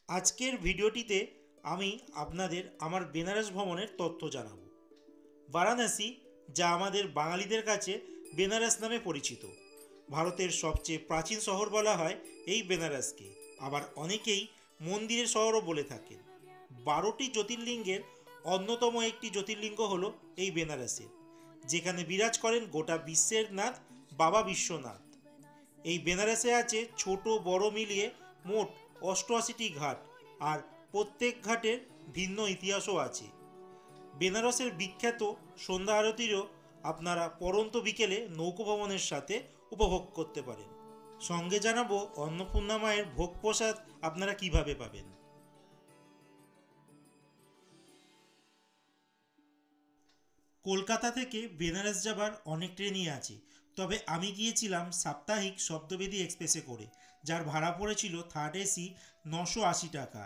আজকের ভিডিওটিতে আমি আপনাদের আমার বেনারস ভ্রমণের তথ্য জানাবো। বারাণসী, যা আমাদের বাঙালিদের কাছে বেনারস নামে পরিচিত, ভারতের সবচেয়ে প্রাচীন শহর বলা হয় এই বেনারসকে। আবার অনেকেই মন্দিরের শহরও বলে থাকেন। 12টি জ্যোতির্লিঙ্গের অন্যতম একটি জ্যোতির্লিঙ্গ হলো এই বেনারসের, যেখানে বিরাজ করেন গোটা বিশ্বের নাথ বাবা বিশ্বনাথ। এই বেনারসে আছে ছোট বড় মিলিয়ে মোট 88টি ঘাট, আর প্রত্যেক ঘাটের ভিন্ন ইতিহাসও আছে। বেনারসের বিখ্যাত সন্ধ্যা আরতিরও আপনারা পরন্ত বিকেলে নৌকো ভ্রমণের সাথে উপভোগ করতে পারেন। সঙ্গে জানাবো অন্নপূর্ণা মায়ের ভোগ প্রসাদ আপনারা কিভাবে পাবেন। কলকাতা থেকে বেনারস যাবার অনেক ট্রেনই আছে, তবে আমি গিয়েছিলাম সাপ্তাহিক সপ্তবেদী এক্সপ্রেসে করে, যার ভাড়া পড়েছিল থার্ড এসি 980 টাকা।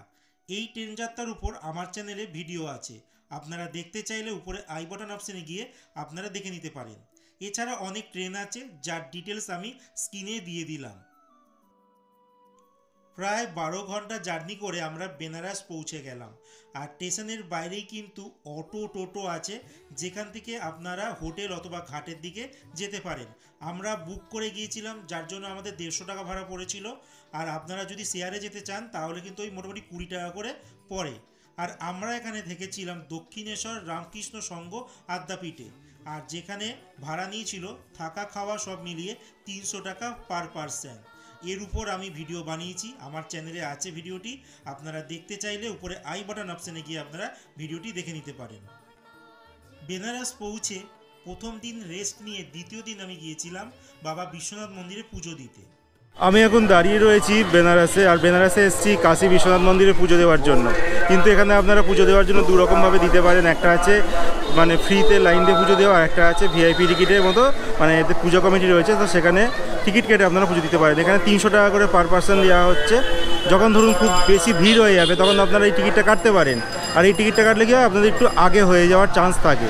এই ট্রেন যাত্রার উপর আমার চ্যানেলে ভিডিও আছে, আপনারা দেখতে চাইলে উপরে আই বাটন অপশানে গিয়ে আপনারা দেখে নিতে পারেন। এছাড়া অনেক ট্রেন আছে যার ডিটেলস আমি স্ক্রিনে দিয়ে দিলাম। প্রায় 12 ঘন্টা জার্নি করে আমরা বেনারস পৌঁছে গেলাম। আর স্টেশনের বাইরেই কিন্তু অটো টোটো আছে, যেখান থেকে আপনারা হোটেল অথবা ঘাটের দিকে যেতে পারেন। আমরা বুক করে গিয়েছিলাম, যার জন্য আমাদের 150 টাকা ভাড়া পড়েছিল। আর আপনারা যদি শেয়ারে যেতে চান তাহলে কিন্তু ওই মোটামুটি 20 টাকা করে পড়ে। আর আমরা এখানে থেকেছিলাম দক্ষিণেশ্বর রামকৃষ্ণ সংঘ আদ্যাপীঠে, আর যেখানে ভাড়া নিয়েছিল থাকা খাওয়া সব মিলিয়ে 300 টাকা পার পারসন। এর উপর আমি ভিডিও বানিয়েছি, আমার চ্যানেলে আছে ভিডিওটি, আপনারা দেখতে চাইলে উপরে আই বাটন অপশানে গিয়ে আপনারা ভিডিওটি দেখে নিতে পারেন। বেনারস পৌঁছে প্রথম দিন রেস্ট নিয়ে দ্বিতীয় দিন আমি গিয়েছিলাম বাবা বিশ্বনাথ মন্দিরে পুজো দিতে। আমি এখন দাঁড়িয়ে রয়েছি বেনারসে, আর বেনারসে এসেছি কাশী বিশ্বনাথ মন্দিরে পুজো দেওয়ার জন্য। কিন্তু এখানে আপনারা পুজো দেওয়ার জন্য দুরকমভাবে দিতে পারেন। একটা আছে মানে ফ্রিতে লাইন দিয়ে পুজো দেওয়া, আর একটা আছে ভিআইপি টিকিটের মতো, মানে এতে পুজো কমিটি রয়েছে, তো সেখানে টিকিট কেটে আপনারা পুজো দিতে পারেন। এখানে 300 টাকা করে পার পার্সন দেওয়া হচ্ছে। যখন ধরুন খুব বেশি ভিড় হয়ে যাবে তখন আপনারা এই টিকিটটা কাটতে পারেন, আর এই টিকিটটা কাটলে কি হয় আপনাদের একটু আগে হয়ে যাওয়ার চান্স থাকে।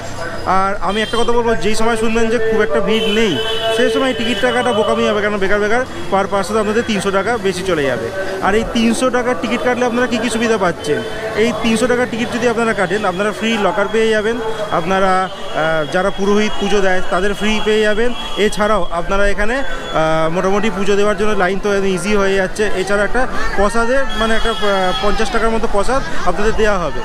আর আমি একটা কথা বলবো, যেই সময় শুনবেন যে খুব একটা ভিড় নেই, সেই সময় টিকিট টাকাটা বোকামি হবে, কারণ বেকার পার পার্সন আপনাদের 300 টাকা বেশি চলে যাবে। আর এই 300 টাকার টিকিট কাটলে আপনারা কী কী সুবিধা পাচ্ছেন? এই 300 টাকার টিকিট যদি আপনারা কাটেন, আপনারা ফ্রি লকার পেয়ে যাবেন, আপনারা যারা পুরোহিত পুজো দেয় তাদের ফ্রি পেয়ে যাবেন। এছাড়াও আপনারা এখানে মোটামুটি পুজো দেওয়ার জন্য লাইন তো ইজি হয়ে যাচ্ছে। এছাড়া একটা প্রসাদের মানে একটা 50 টাকার মতো প্রসাদ আপনাদের দেওয়া হবে।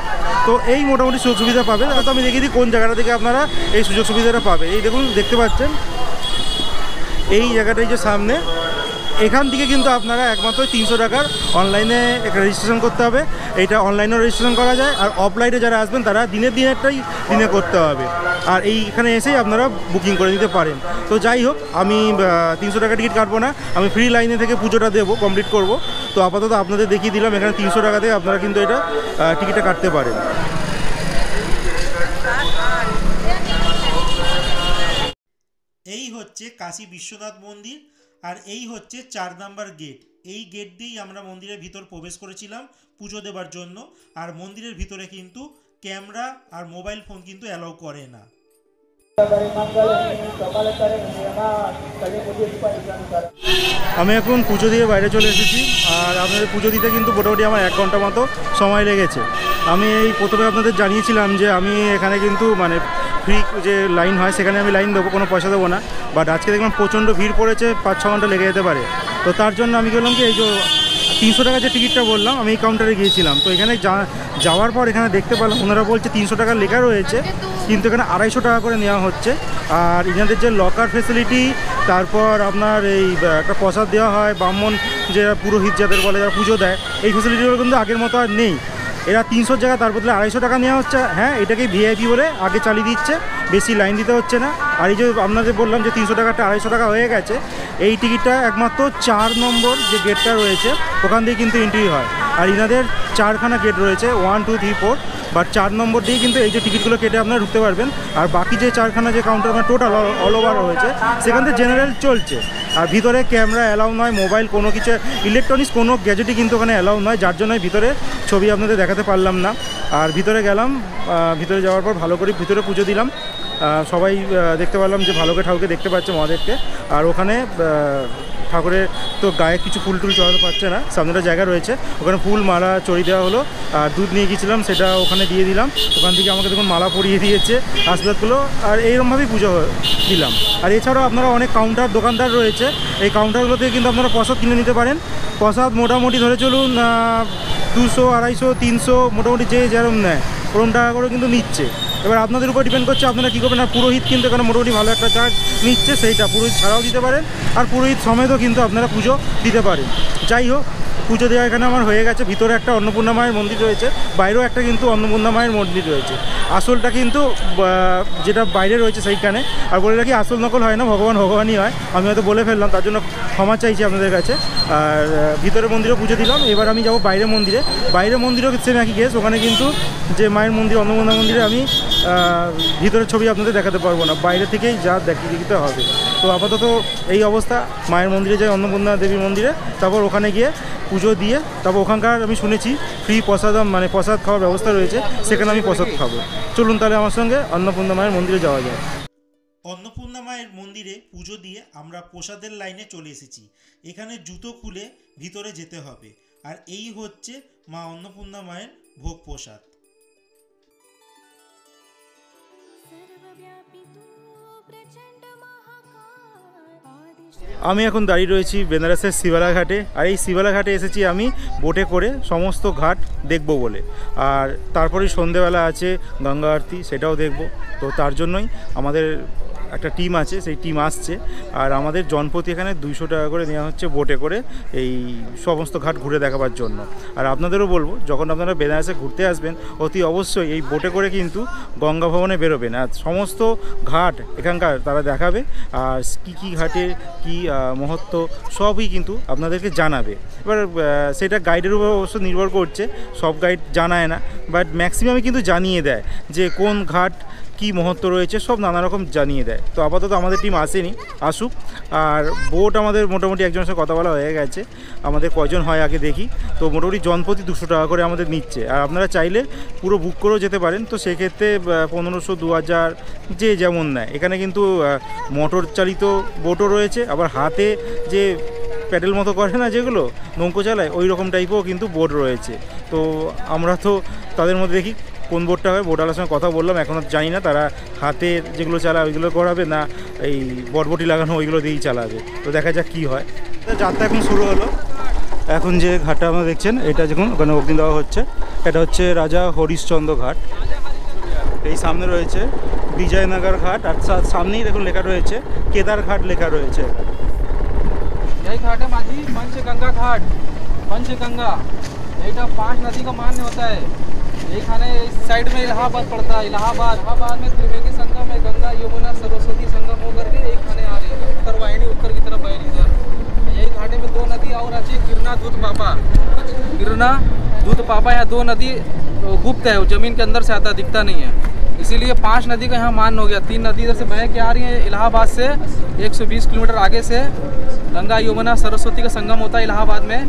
তো এই মোটামুটি সুযোগ সুবিধা পাবেন। হয়তো আমি দেখিয়ে দিই কোন জায়গাটা থেকে আপনারা এই সুযোগ সুবিধাটা পাবে। এই দেখুন, দেখতে পাচ্ছেন এই জায়গাটাই যে সামনে, এখান থেকে কিন্তু আপনারা একমাত্র 300 টাকার অনলাইনে একটা রেজিস্ট্রেশন করতে হবে। এইটা অনলাইনেও রেজিস্ট্রেশন করা যায়, আর অফলাইনে যারা আসবেন তারা দিনেরটাই দিনে করতে হবে। আর এইখানে এসেই আপনারা বুকিং করে নিতে পারেন। তো যাই হোক, আমি 300 টাকা টিকিট কাটবো না, আমি ফ্রি লাইনে থেকে পুজোটা দেবো, কমপ্লিট করব। তো আপাতত আপনাদের দেখিয়ে দিলাম এখানে 300 টাকা থেকে আপনারা কিন্তু এটা টিকিটটা কাটতে পারেন। এই হচ্ছে কাশী বিশ্বনাথ মন্দির, আর এই হচ্ছে 4 নাম্বার গেট। এই গেট দিয়েই আমরা মন্দিরের ভিতর প্রবেশ করেছিলাম পুজো দেবার জন্য। আর মন্দিরের ভিতরে কিন্তু ক্যামেরা আর মোবাইল ফোন কিন্তু অ্যালাউ করে না। আমি এখন পুজো দিয়ে বাইরে চলে এসেছি, আর আপনাদের পুজো দিতে কিন্তু মোটামুটি আমার 1 ঘন্টা মতো সময় লেগেছে। আমি এই প্রথমে আপনাদের জানিয়েছিলাম যে আমি এখানে কিন্তু মানে ফ্রি যে লাইন হয় সেখানে আমি লাইন দেবো, কোনো পয়সা দেবো না। বাট আজকে দেখলাম প্রচণ্ড ভিড় পড়েছে, 5-6 ঘন্টা লেগে যেতে পারে। তো তার জন্য আমি বললাম কি, এই যে 300 টাকা যে টিকিটটা বললাম, আমি এই কাউন্টারে গিয়েছিলাম। তো এখানে যাওয়ার পর এখানে দেখতে পেলাম ওনারা বলছে 300 টাকা লেখা রয়েছে, কিন্তু এখানে 250 টাকা করে নেওয়া হচ্ছে। আর এনাদের যে লকার ফেসিলিটি, তারপর আপনার এই একটা প্রসাদ দেওয়া হয়, ব্রাহ্মণ যে পুরোহিত যাদের বলে, যারা পুজো দেয়, এই ফেসিলিটিগুলো কিন্তু আগের মতো আর নেই। এরা 300 জায়গা তার বদলে 250 টাকা নেওয়া হচ্ছে। হ্যাঁ, এটাকেই ভিআইপি বলে আগে চালিয়ে দিচ্ছে, বেশি লাইন দিতে হচ্ছে না। আর এই যে আপনাদের বললাম যে 300 টাকাটা 250 টাকা হয়ে গেছে, এই টিকিটটা একমাত্র 4 নম্বর যে গেটটা রয়েছে ওখান দিয়ে কিন্তু এন্ট্রি হয়। আর এনাদের 4খানা গেট রয়েছে, 1, 2, 3, 4, বাট 4 নম্বর দিয়ে কিন্তু এই যে টিকিটগুলো কেটে আপনারা ঢুকতে পারবেন। আর বাকি যে 4খানা যে কাউন্টার আমার টোটাল অল ওভার রয়েছে, সেখান থেকে জেনারেল চলছে। আর ভিতরে ক্যামেরা অ্যালাউ নয়, মোবাইল কোনো কিছু ইলেকট্রনিক্স কোনো গ্যাজেটই কিন্তু ওখানে অ্যালাউ নয়, যার জন্য ভিতরে ছবি আপনাদের দেখাতে পারলাম না। আর ভিতরে গেলাম, ভিতরে যাওয়ার পর ভালো করে ভিতরে পুজো দিলাম। সবাই দেখতে পেলাম যে ভালো করে ঠাকুরকে দেখতে পাচ্ছে, মহাদেবকে। আর ওখানে ঠাকুরের তো গায়ে কিছু ফুল টুল চড়াতে পারছে না, সামনেটা জায়গা রয়েছে, ওখানে ফুল মালা চড়িয়ে দেওয়া হলো। আর দুধ নিয়ে গিয়েছিলাম, সেটা ওখানে দিয়ে দিলাম। ওখান থেকে আমাকে দেখুন মালা পরিয়ে দিয়েছে, আশীর্বাদগুলো। আর এইরকমভাবেই পুজো দিলাম। আর এছাড়াও আপনারা অনেক কাউন্টার দোকানদার রয়েছে, এই কাউন্টারগুলো থেকে কিন্তু আপনারা প্রসাদ কিনে নিতে পারেন। প্রসাদ মোটামুটি ধরে চলুন 200, 250, 300 মোটামুটি যে যেরকম নেয় ওরকম টাকা করে কিন্তু নিচ্ছে। এবার আপনাদের উপর ডিপেন্ড করছে আপনারা কী করবেন। আর পুরোহিত কিন্তু এখানে মোটামুটি ভালো একটা চার্জ নিচ্ছে, সেইটা পুরোহিত ছাড়াও দিতে পারেন, আর পুরোহিত সমেতও কিন্তু আপনারা পুজো দিতে পারেন। যাই হোক, পুজো দেওয়া এখানে আমার হয়ে গেছে। ভিতরে একটা অন্নপূর্ণা মায়ের মন্দির রয়েছে, বাইরেও একটা কিন্তু অন্নপূর্ণা মায়ের মন্দির রয়েছে। আসলটা কিন্তু যেটা বাইরে রয়েছে সেইখানে। আর বলে রাখি, আসল নকল হয় না, ভগবান ভগবানই হয়। আমি হয়তো বলে ফেললাম, তার জন্য ক্ষমা চাইছি আপনাদের কাছে। আর ভিতরের মন্দিরেও পুজো দিলাম। এবার আমি যাব বাইরের মন্দিরে। বাইরের মন্দিরেও সেম একই কেস। ওখানে কিন্তু যে মায়ের মন্দির, অন্নপূর্ণা মন্দিরে আমি ভিতরের ছবি আপনাদের দেখাতে পারবো না, বাইরে থেকেই যা দিতে হবে। তো আপাতত এই অবস্থা। মায়ের মন্দিরে যাই, অন্নপূর্ণা দেবীর মন্দিরে, তারপর ওখানে গিয়ে পুজো দিয়ে তারপর ওখানকার আমি শুনেছি ফ্রি প্রসাদ, মানে প্রসাদ খাওয়ার ব্যবস্থা রয়েছে, সেখানে আমি প্রসাদ খাবো। চলুন তাহলে আমার সঙ্গে অন্নপূর্ণা মায়ের মন্দিরে যাওয়া যায়। অন্নপূর্ণা মায়ের মন্দিরে পুজো দিয়ে আমরা প্রসাদের লাইনে চলে এসেছি। এখানে জুতো খুলে ভিতরে যেতে হবে। আর এই হচ্ছে মা অন্নপূর্ণা মায়ের ভোগ প্রসাদ। আমি এখন দাঁড়িয়ে রয়েছি বেনারসের শিবালা ঘাটে। আর এই শিবালা ঘাটে এসেছি আমি বোটে করে সমস্ত ঘাট দেখব বলে। আর তারপরেই সন্ধেবেলা আছে গঙ্গা আরতি, সেটাও দেখব। তো তার জন্যই আমাদের একটা টিম আছে, সেই টিম আসছে। আর আমাদের জনপ্রতি এখানে 200 টাকা করে নেওয়া হচ্ছে বোটে করে এই সমস্ত ঘাট ঘুরে দেখাবার জন্য। আর আপনাদেরও বলবো, যখন আপনারা বেনারসে ঘুরতে আসবেন অতি অবশ্যই এই বোটে করে কিন্তু গঙ্গা ভবনে বেরোবেন। আর সমস্ত ঘাট এখানকার তারা দেখাবে, আর কী ঘাটের কী মহত্ব সবই কিন্তু আপনাদেরকে জানাবে। এবার সেটা গাইডের উপর অবশ্য নির্ভর করছে, সব গাইড জানায় না, বাট ম্যাক্সিমামই কিন্তু জানিয়ে দেয় যে কোন ঘাট কী মহত্ব রয়েছে, সব নানা রকম জানিয়ে দেয়। তো আপাতত আমাদের টিম আসেনি, আসুক। আর বোট আমাদের মোটামুটি একজনের সাথে কথা বলা হয়ে গেছে, আমাদের কয়জন হয় আগে দেখি। তো মোটামুটি জনপ্রতি 200 টাকা করে আমাদের নিচ্ছে। আর আপনারা চাইলে পুরো বুক করেও যেতে পারেন, তো সেক্ষেত্রে 1500, 2000 যে যেমন নেয়। এখানে কিন্তু মোটর চালিত বোটও রয়েছে, আবার হাতে যে প্যাডেল মতো করে না, যেগুলো নৌকো চালায়, ওই রকম টাইপও কিন্তু বোট রয়েছে। তো আমরা তো তাদের মধ্যে দেখি কোন বোটটা হয়। বোটওয়ালার সঙ্গে কথা বললাম, এখনও জানি না তারা হাতের যেগুলো চালায় ওইগুলো করাবে না এই বটবটি লাগানো ওইগুলো দিয়েই চালাবে। তো দেখা যাক কী হয়। যাত্রা এখন শুরু হলো। এখন যে ঘাটটা আমরা দেখছেন, এটা যখন ওখানে অগ্নি দেওয়া হচ্ছে, এটা হচ্ছে রাজা হরিশ্চন্দ্র ঘাট। এই সামনে রয়েছে বিজয়নগর ঘাট, আর সামনেই দেখুন লেখা রয়েছে কেদার ঘাট লেখা রয়েছে। यही घाट है माझी, पंचगंगा घाट। पंचगंगा यही 5 नदी का मान्य होता है। यही खाने इस साइड में इलाहाबाद पड़ता है। इलाहाबाद में त्रिवेणी संगम है, गंगा यमुना सरस्वती संगम होकर के एक खाने आ रही है। उत्तर वाहिनी उत्तर की तरफ बह रही है। यही घाटे में 2 नदी और आती है, गिरना दूध पापा। गिरना दूध पापा, यहाँ 2 नदी गुप्त है, वो जमीन के अंदर से आता दिखता नहीं है, इसीलिए 5 नदी का यहाँ मान हो गया। 3 नदी इधर से बह के आ रही है इलाहाबाद से, 120 किलोमीटर आगे से गंगा यमुना सरस्वती का संगम होता है इलाहाबाद में,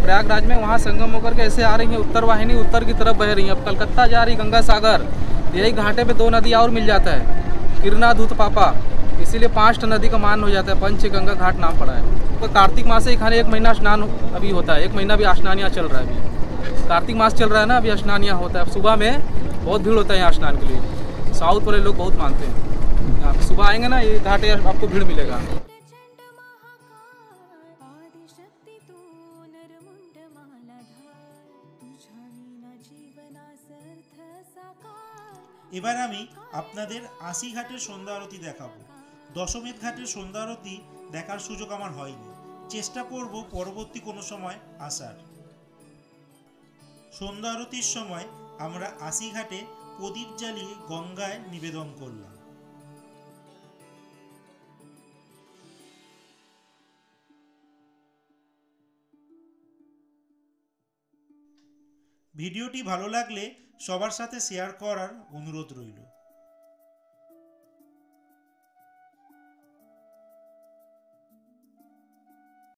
प्रयागराज में। वहाँ संगम होकर के ऐसे आ रही है, उत्तर वाहिनी उत्तर की तरफ बह रही है। अब कलकत्ता जा रही गंगा सागर, यही घाटे पे 2 नदी और मिल जाता है, गिरना दूध पापा, इसीलिए 5 नदी का मान हो जाता है। पंचगंगा घाट नाम पड़ा है। तो कार्तिक मास से खाने 1 महीना स्नान अभी होता है, 1 महीना भी स्नानिया चल रहा है। अभी कार्तिक मास चल रहा है ना, अभी स्नानिया होता है। सुबह में बहुत भीड़ होता है यहाँ स्नान के लिए, साउथ वाले लोग बहुत मानते हैं। आप सुबह आएंगे ना, ये घाटे आपको भीड़ मिलेगा। এবার আমি আপনাদের 80 ঘাটের সন্ধ্যা আরতি দেখাবো। দশমেধ ঘাটের সন্ধ্যা আরতি দেখার সুযোগ আমার হয়নি, চেষ্টা করব পরবর্তী কোনো সময় আসার। সন্ধ্যা আরতির সময় আমরা 80 ঘাটে প্রদীপ জ্বালিয়ে গঙ্গায় নিবেদন করলাম। ভিডিওটি ভালো লাগলে সবার সাথে শেয়ার করার অনুরোধ রইল।